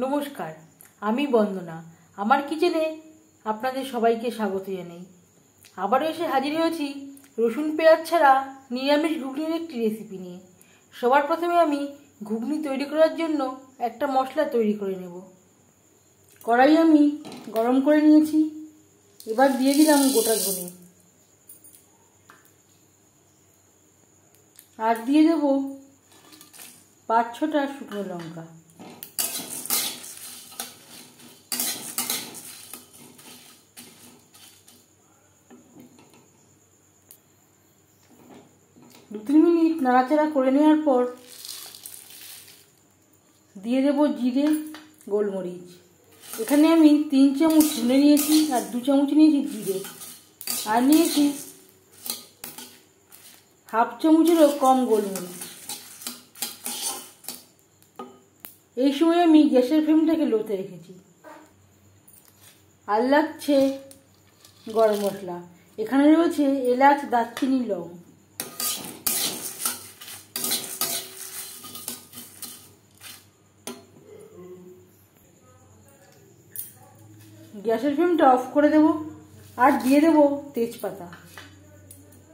নমস্কার, আমি বন্দনা। আমার কিচেনে আপনাদের সবাইকে স্বাগত জানাই। আবারও এসে হাজির হয়েছি রসুন পেঁয়াজ ছাড়া নিরামিষ ঘুগনির একটি রেসিপি নিয়ে। সবার প্রথমে আমি ঘুগনি তৈরি করার জন্য একটা মশলা তৈরি করে নেব। কড়াই আমি গরম করে নিয়েছি। এবার দিয়ে দিলাম গোটা ধনে, আর দিয়ে দেব 5-6টা শুকনো লঙ্কা। দু 3 মিনিট নাড়াচাড়া করে নেওয়ার পর দিয়ে দেব জিরে, গোলমরিচ। এখানে আমি 3 চামচ ধনে নিয়েছি, আর 2 চামচ নিয়েছি জিরে, আর নিয়েছি হাফ চামচেরও কম গোলমরিচ। এই সময় আমি গ্যাসের ফ্লেমটাকে লোতে রেখেছি। আর লাগছে গরম মশলা। এখানে রয়েছে এলাচ, দারচিনি, লং। গ্যাসের ফ্লেমটা অফ করে দেব, আর দিয়ে দেব তেজপাতা।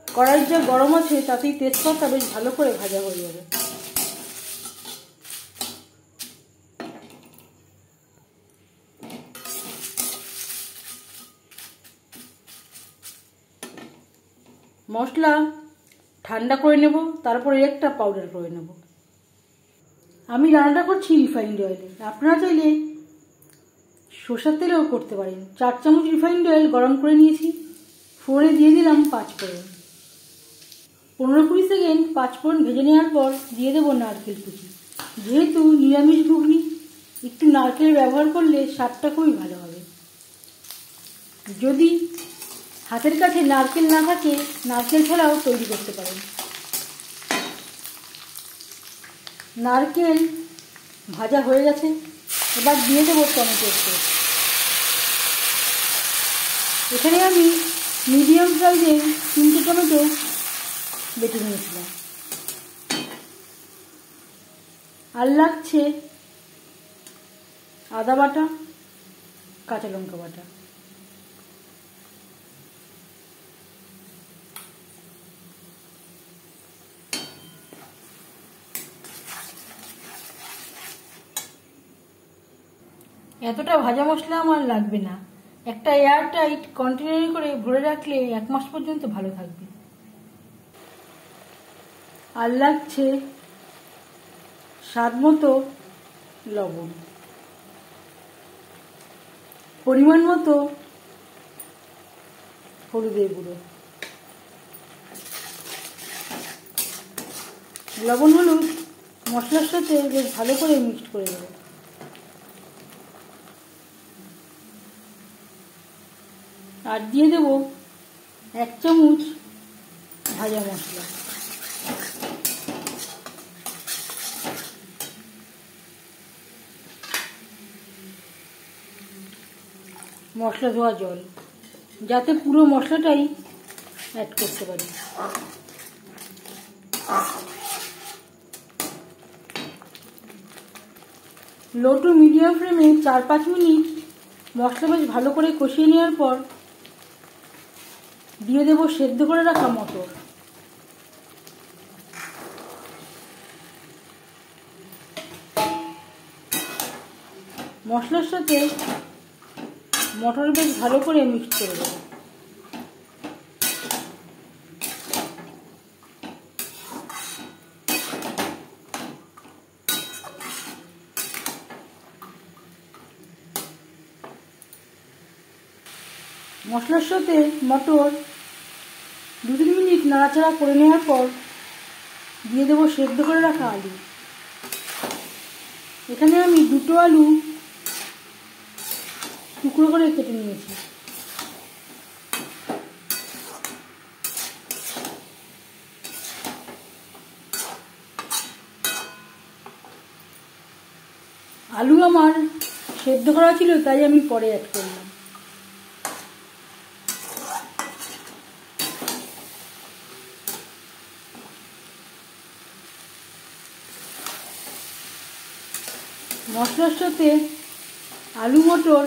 কড়াই যা গরম আছে তাতেই তেজপাতা বেশ ভালো করে ভাজা হয়ে যাবে। মশলা ঠান্ডা করে নেব, তারপরে একটা পাউডার করে নেব। আমি রান্নাটা করছি রিফাইন্ড অয়েলে। আপনারা চাইলে সরষের তেলেও করতে পারেন। 4 চামচ রিফাইন্ড অয়েল গরম করে নিয়েছি। ফোড়নে দিয়ে দিলাম 5 ফোড়ন। 15-20 সেকেন্ড 5 ফোড়ন ভেজে নেওয়ার পর দিয়ে দেবো নারকেল কুচি। যেহেতু নিরামিষ ঘুগনি, একটু নারকেল ব্যবহার করলে স্বাদটা খুবই ভালো হবে। যদি হাতের কাছে নারকেল না থাকে, নারকেল ছাড়াও তৈরি করতে পারেন। নারকেল ভাজা হয়ে গেছে। এবার দিয়ে দেবো টমেটোর পেস্ট। এখানে আমি মিডিয়াম সাইজের 3টে টমেটো বেটে নিয়েছিলাম। আর লাগছে আদা বাটা, কাঁচা লঙ্কা বাটা। এতটা ভাজা মশলা আমার লাগবে না। একটা এয়ার টাইট কন্টেনারে করে ভরে রাখলে 1 মাস পর্যন্ত ভালো থাকবে। আর লাগছে স্বাদ মতো লবণ, পরিমাণ মতো হলুদের গুঁড়ো। লবণ হলুদ মশলার সাথে বেশ ভালো করে মিক্সড করে দেবো। আর দিয়ে দেব 1 চামচ ভাজা মশলা। মশলা ধোয়া জল, যাতে পুরো মশলাটাই অ্যাড করতে পারি। লো টু মিডিয়াম ফ্লেমে 4-5 মিনিট মশলা বেশ ভালো করে কষিয়ে নেওয়ার পর দিয়ে দেব সেদ্ধ করে রাখা মটর। মশলার সাথে মটর বেশ ভালো করে মিক্স করে দেব। মশলার সাথে মটর 2-3 মিনিট নাড়াচাড়া করে নেওয়ার পর দিয়ে দেবো সেদ্ধ করে রাখা আলু। এখানে আমি 2টো আলু টুকরো করে কেটে নিয়েছি। আলু আমার সেদ্ধ করা ছিল, তাই আমি পরে অ্যাড করলাম। মশলার সাথে আলু মটর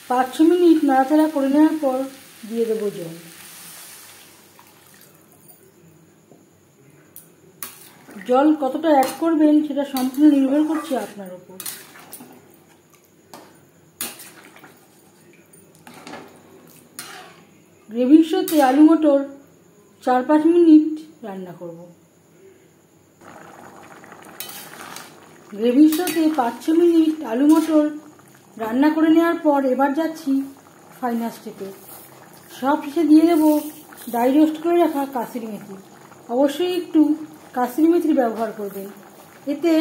5-6 মিনিট নাড়াচাড়া করে নেওয়ার পর দিয়ে দেবো জল। জল কতটা অ্যাড করবেন সেটা সম্পূর্ণ নির্ভর করছে আপনার উপর। গ্রেভির সাথে আলু মটর 4-5 মিনিট রান্না করব। গ্রেভির সাথে 5-6 মিনিট আলু মটর রান্না করে নেওয়ার পর এবার যাচ্ছি ফাইনাল স্টেপে। সব শেষে দিয়ে দেবো ড্রাই রোস্ট করে রাখা কাসুরি মেথি। অবশ্যই একটু কাসুরি মেথির ব্যবহার করবেন, এতে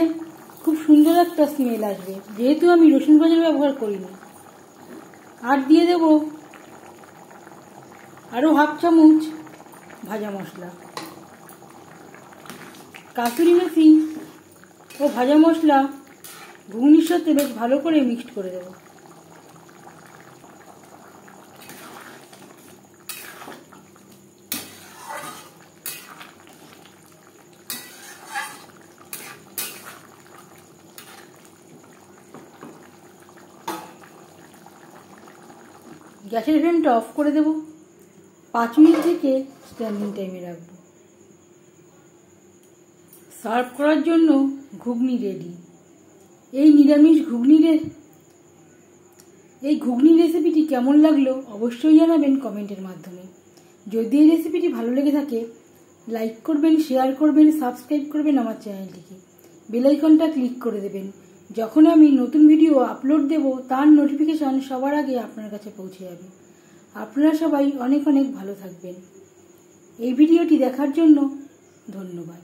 খুব সুন্দর একটা স্মেল আসবে, যেহেতু আমি রসুন ভাজার ব্যবহার করিনি। আর দিয়ে দেব আরও 1/2 চামচ ভাজা মশলা। কাসুরি মেথি ও ভাজা মশলা ঘুগনির সাথে বেশ ভালো করে মিক্সড করে দেব। গ্যাসের ফ্লেমটা অফ করে দেব। 5 মিনিট থেকে স্ট্যান্ডিং টাইমে রাখবো। সার্ভ করার জন্য ঘুগনি রেডি। এই নিরামিষ ঘুগনি রেসিপিটি কেমন লাগলো অবশ্যই জানাবেন কমেন্টের মাধ্যমে। যদি এই রেসিপিটি ভালো লেগে থাকে লাইক করবেন, শেয়ার করবেন, সাবস্ক্রাইব করবেন আমার চ্যানেলটিকে। বেল আইকনটা ক্লিক করে দেবেন। যখন আমি নতুন ভিডিও আপলোড দেব তার নোটিফিকেশন সবার আগে আপনার কাছে পৌঁছে যাবে। আপনারা সবাই অনেক অনেক ভালো থাকবেন। এই ভিডিওটি দেখার জন্য ধন্যবাদ।